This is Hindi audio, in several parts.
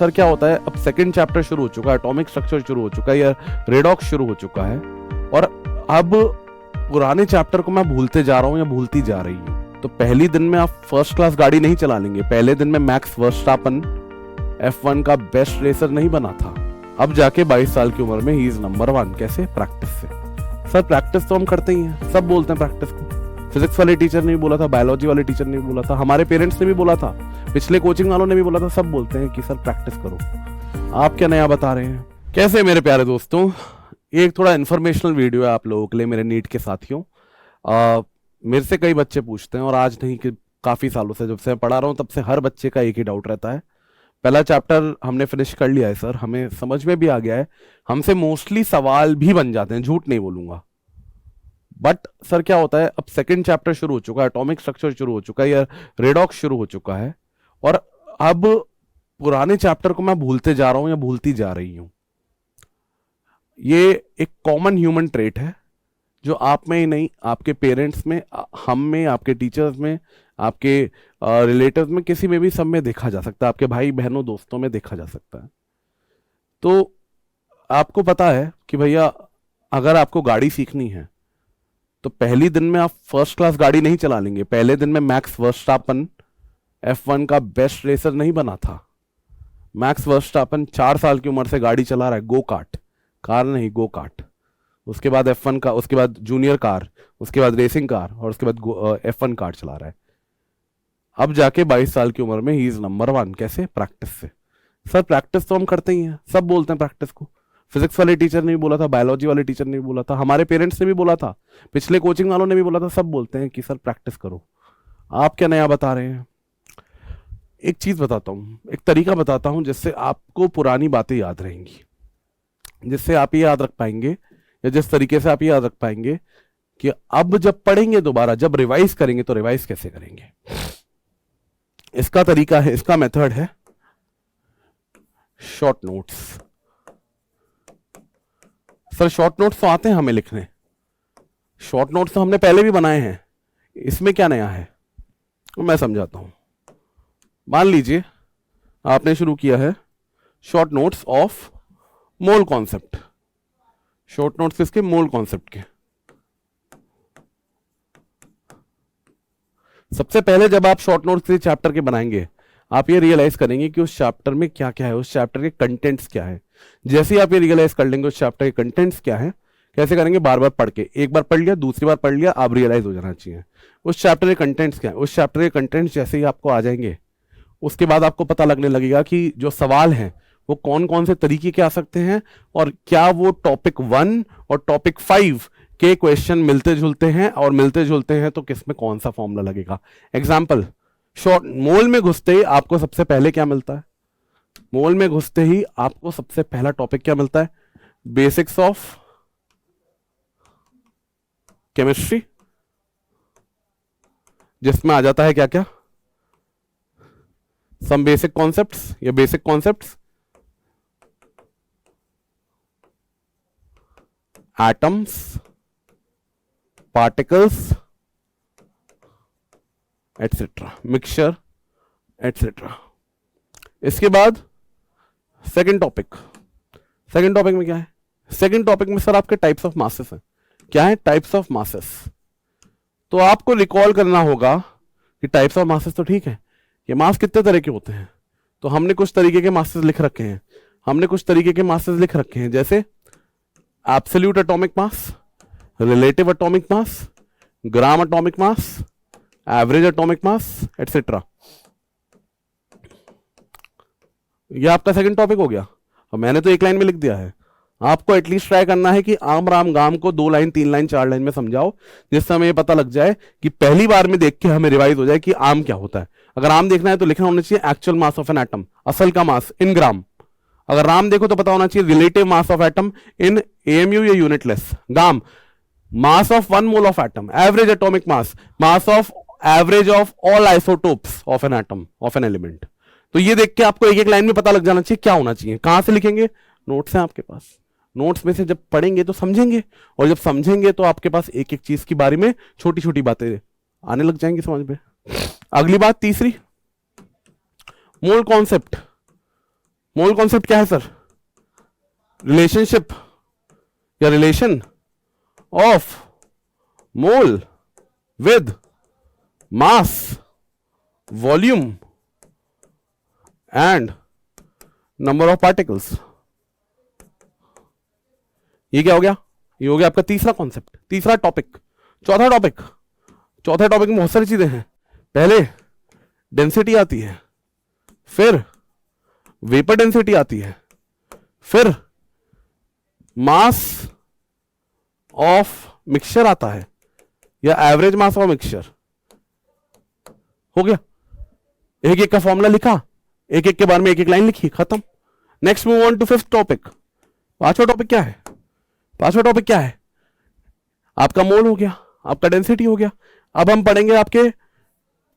सर क्या होता है, अब सेकंड चैप्टर शुरू हो चुका है, एटॉमिक स्ट्रक्चर शुरू हो चुका है या रेडॉक्स शुरू हो चुका है, और अब पुराने चैप्टर को मैं भूलते जा रहा हूँ या भूलती जा रही हूँ। तो पहली दिन में आप फर्स्ट क्लास गाड़ी नहीं चला लेंगे। पहले दिन में मैक्स वर्स्टापन F1 का बेस्ट रेसर नहीं बना था। अब जाके 22 साल की उम्र में ही इज नंबर 1। कैसे? प्रैक्टिस से। सर प्रैक्टिस तो हम करते ही हैं, सब बोलते हैं प्रैक्टिस को। फिजिक्स वाले टीचर ने भी बोला था, बायोलॉजी वाले टीचर ने भी बोला था, हमारे पेरेंट्स ने भी बोला था, पिछले कोचिंग वालों ने भी बोला था, सब बोलते हैं कि सर प्रैक्टिस करो। आप क्या नया बता रहे हैं? कैसे मेरे प्यारे दोस्तों, एक थोड़ा इन्फॉर्मेशनल वीडियो है आप लोगों के लिए, मेरे नीट के साथियों। मेरे से कई बच्चे पूछते हैं, और आज नहीं कि काफ़ी सालों से, जब से मैं पढ़ा रहा हूँ तब से हर बच्चे का एक ही डाउट रहता है। पहला चैप्टर हमने फिनिश कर लिया है सर, हमें समझ में भी आ गया है, हमसे मोस्टली सवाल भी बन जाते हैं, झूठ नहीं बोलूंगा। बट सर क्या होता है, अब सेकंड चैप्टर शुरू हो चुका है, एटॉमिक स्ट्रक्चर शुरू हो चुका है या रेडॉक्स शुरू हो चुका है, और अब पुराने चैप्टर को मैं भूलते जा रहा हूं या भूलती जा रही हूं। ये एक कॉमन ह्यूमन ट्रेट है जो आप में ही नहीं, आपके पेरेंट्स में, हम में, आपके टीचर्स में, आपके रिलेटिव्स में, किसी में भी, सब में देखा जा सकता है, आपके भाई बहनों दोस्तों में देखा जा सकता है। तो आपको पता है कि भैया अगर आपको गाड़ी सीखनी है तो पहली दिन में आप फर्स्ट क्लास गाड़ी नहीं चला लेंगे। पहले दिन में मैक्स वर्स्टापन F1 का बेस्ट रेसर नहीं बना था। मैक्स वर्स्टापन 4 साल की उम्र से गाड़ी चला रहा है, गो कार्ट, कार नहीं, गो कार्ट। उसके बाद F1 का, उसके बाद जूनियर कार, उसके बाद रेसिंग कार, और उसके बाद F1 कार चला रहा है। अब जाके 22 साल की उम्र में ही इज नंबर 1। कैसे? प्रैक्टिस से। सर प्रैक्टिस तो हम करते ही हैं, सब बोलते हैं प्रैक्टिस को। फिजिक्स वाले टीचर ने भी बोला था, बायोलॉजी वाले टीचर ने भी बोला था, हमारे पेरेंट्स ने भी बोला था, पिछले कोचिंग वालों ने भी बोला था, सब बोलते हैं कि सर प्रैक्टिस करो। आप क्या नया बता रहे हैं? एक चीज बताता हूँ, एक तरीका बताता हूँ जिससे आपको पुरानी बातें याद रहेंगी, जिससे आप ये याद रख पाएंगे, या जिस तरीके से आप ये याद रख पाएंगे कि अब जब पढ़ेंगे दोबारा, जब रिवाइज करेंगे तो रिवाइज कैसे करेंगे। इसका तरीका है, इसका मेथड है short notes. Sir short notes तो आते हैं हमें लिखने, शॉर्ट नोट्स तो हमने पहले भी बनाए हैं, इसमें क्या नया है तो मैं समझाता हूं। मान लीजिए आपने शुरू किया है short notes of mole concept. Short notes किसके? मोल कॉन्सेप्ट के। सबसे पहले जब आप शॉर्ट नोट्स किसी चैप्टर के बनाएंगे, आप ये रियलाइज करेंगे कि उस चैप्टर में क्या क्या है, उस चैप्टर के कंटेंट्स क्या है। जैसे ही आप ये रियलाइज कर लेंगे उस चैप्टर के कंटेंट्स क्या है, कैसे करेंगे? बार बार पढ़ के, एक बार पढ़ लिया, दूसरी बार पढ़ लिया, आप रियलाइज हो जाना चाहिए उस चैप्टर के कंटेंट्स क्या है। उस चैप्टर के कंटेंट्स जैसे ही आपको आ जाएंगे, उसके बाद आपको पता लगने लगेगा कि जो सवाल हैं वो कौन कौन से तरीके के आ सकते हैं, और क्या वो टॉपिक 1 और टॉपिक 5 के क्वेश्चन मिलते जुलते हैं, और मिलते जुलते हैं तो किसमें कौन सा फॉर्मूला लगेगा। एग्जाम्पल, शॉर्ट मोल में घुसते ही आपको सबसे पहले क्या मिलता है? मोल में घुसते ही आपको सबसे पहला टॉपिक क्या मिलता है? बेसिक्स ऑफ केमिस्ट्री, जिसमें आ जाता है क्या क्या? सम बेसिक कॉन्सेप्ट्स या basic concepts, atoms, particles, etcetera, mixture, etcetera. इसके बाद सेकंड टॉपिक। सेकंड टॉपिक में क्या है? सेकंड टॉपिक में सर आपके टाइप्स ऑफ मासेस हैं। क्या है? Types of masses. तो आपको रिकॉल करना होगा कि टाइप्स ऑफ मासेस तो ठीक है, ये मास कितने तरह के होते हैं, तो हमने कुछ तरीके के मासेस लिख रखे हैं, जैसे absolute atomic mass, relative atomic mass, gram atomic mass, average atomic mass, etcetera. ये आपका सेकंड टॉपिक हो गया, और मैंने तो एक लाइन में लिख दिया है। आपको एटलीस्ट ट्राई करना है कि आम राम गाम को 2 लाइन 3 लाइन 4 लाइन में समझाओ, जिससे हमें पता लग जाए कि पहली बार में देख के हमें रिवाइज हो जाए कि आम क्या होता है। अगर आम देखना है तो लिखना होना चाहिए actual mass of an atom, असल का मास इन ग्राम। अगर राम देखो तो पता होना चाहिए relative mass of atom in AMU या यूनिटलेस। गाम, mass of 1 mole of atom, average atomic mass, mass of average of all isotopes of an atom, of an element. तो ये देख के आपको एक एक लाइन में पता लग जाना चाहिए क्या होना चाहिए। कहां से लिखेंगे? नोट्स हैं आपके पास, नोट्स में से जब पढ़ेंगे तो समझेंगे, और जब समझेंगे तो आपके पास एक एक चीज के बारे में छोटी छोटी बातें आने लग जाएंगी समझ में। अगली बात, तीसरी, मोल कॉन्सेप्ट। मोल कॉन्सेप्ट क्या है सर? रिलेशनशिप या relation of mole with mass volume and number of particles. ये क्या हो गया? ये हो गया आपका तीसरा कॉन्सेप्ट, तीसरा टॉपिक। चौथा टॉपिक में बहुत सारी चीजें हैं। पहले डेंसिटी आती है, फिर वेपर डेंसिटी आती है, फिर मास ऑफ मिक्सचर आता है या एवरेज मास ऑफ मिक्सचर। हो गया, एक एक का फॉर्मूला लिखा, एक एक के बारे में एक एक लाइन लिखी, खत्म। Next move on to fifth topic. पांचवा टॉपिक क्या है? पांचवा टॉपिक क्या है? आपका मोल हो गया, आपका डेंसिटी हो गया। अब हम पढ़ेंगे आपके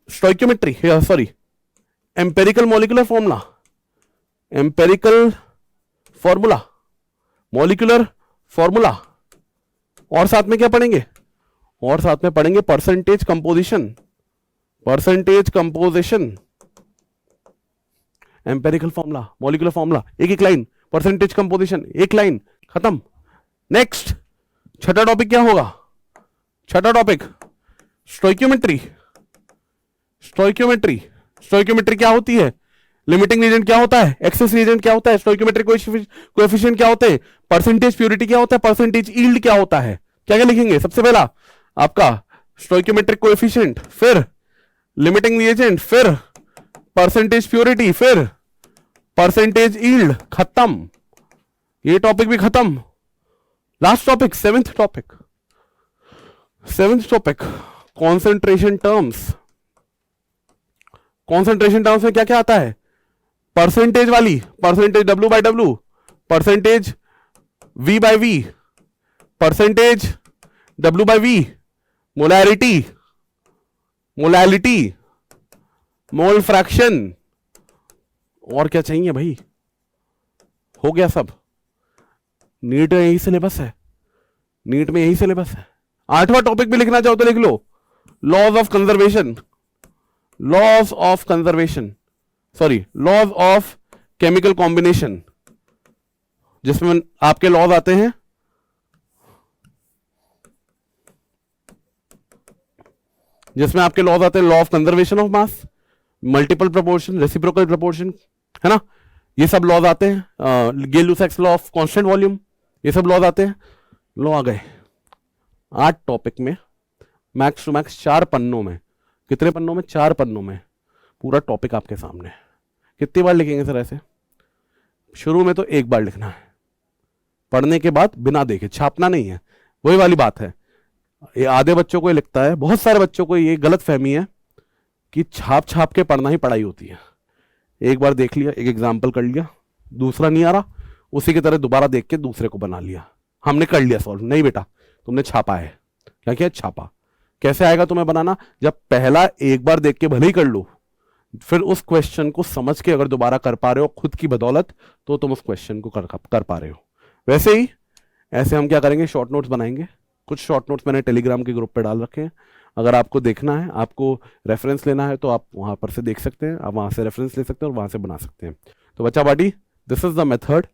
stoichiometry, sorry empirical molecular formula, empirical formula, molecular formula. और साथ में क्या पढ़ेंगे? और साथ में पढ़ेंगे percentage composition, percentage composition, empirical formula, molecular formula, एक एक लाइन, परसेंटेज कंपोजिशन एक लाइन, खत्म। नेक्स्ट छठा टॉपिक क्या होगा? छठा टॉपिक स्टोइकियोमेट्री। स्टोइकियोमेट्री, स्टोइकियोमेट्री क्या होती है? लिमिटिंग रीजन क्या होता है? एक्सेस रीजन क्या होता है? स्टोइकियोमेट्री कोएफिशिएंट क्या होते हैं? परसेंटेज प्योरिटी क्या होता है? परसेंटेज यील्ड क्या होता है? क्या क्या लिखेंगे? सबसे पहला आपका स्टोइकियोमेट्रिक कोएफिशिएंट, फिर लिमिटिंग रीजन, फिर परसेंटेज प्योरिटी, फिर परसेंटेज यील्ड, खत्म। ये टॉपिक भी खत्म। Last topic, seventh topic, seventh topic concentration terms. Concentration terms में क्या क्या आता है? परसेंटेज वाली, percentage W by W, percentage V by V, percentage W by V, molarity, molality, mole fraction. और क्या चाहिए भाई? हो गया सब। नीट में यही सिलेबस है, नीट में यही सिलेबस है। आठवां टॉपिक भी लिखना चाहो तो लिख लो, laws of conservation, laws of conservation, sorry laws of chemical combination, जिसमें आपके लॉज आते हैं law of conservation of mass, multiple proportion, reciprocal proportion, है ना, ये सब लॉज आते हैं। Gay Lussac's law of constant volume, ये सब लॉज आते हैं। लॉ आ गए 8 टॉपिक में, मैक्स टू मैक्स 4 पन्नों में। कितने पन्नों में? 4 पन्नों में पूरा टॉपिक आपके सामने। कितनी बार लिखेंगे सर ऐसे? शुरू में तो एक बार लिखना है, पढ़ने के बाद बिना देखे, छापना नहीं है। वही वाली बात है, ये आधे बच्चों को ये लिखता है, बहुत सारे बच्चों को ये गलत फहमी है कि छाप छाप के पढ़ना ही पढ़ाई होती है। एक बार देख लिया, एक एग्जाम्पल कर लिया, दूसरा नहीं आ रहा, उसी की तरह दोबारा देख के दूसरे को बना लिया, हमने कर लिया सॉल्व। नहीं बेटा, तुमने छापा है। क्या किया? छापा। कैसे आएगा तुम्हें बनाना? जब पहला एक बार देख के भले ही कर लो, फिर उस क्वेश्चन को समझ के अगर दोबारा कर पा रहे हो खुद की बदौलत, तो तुम उस क्वेश्चन को कर पा रहे हो। वैसे ही ऐसे हम क्या करेंगे, शॉर्ट नोट्स बनाएंगे। कुछ शॉर्ट नोट्स मैंने टेलीग्राम के ग्रुप पे डाल रखे हैं, अगर आपको देखना है, आपको रेफरेंस लेना है, तो आप वहां पर से देख सकते हैं, आप वहां से रेफरेंस ले सकते हैं और वहां से बना सकते हैं। तो बच्चा party, this is the method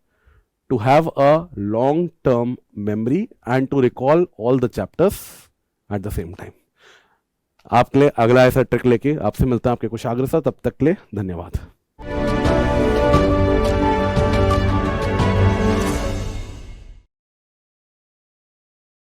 to have a long term memory and to recall all the chapters at the same time. आपके लिए अगला ऐसा ट्रिक लेके आपसे मिलता है आपके कुशाग्र साथ। तब तक के लिए धन्यवाद।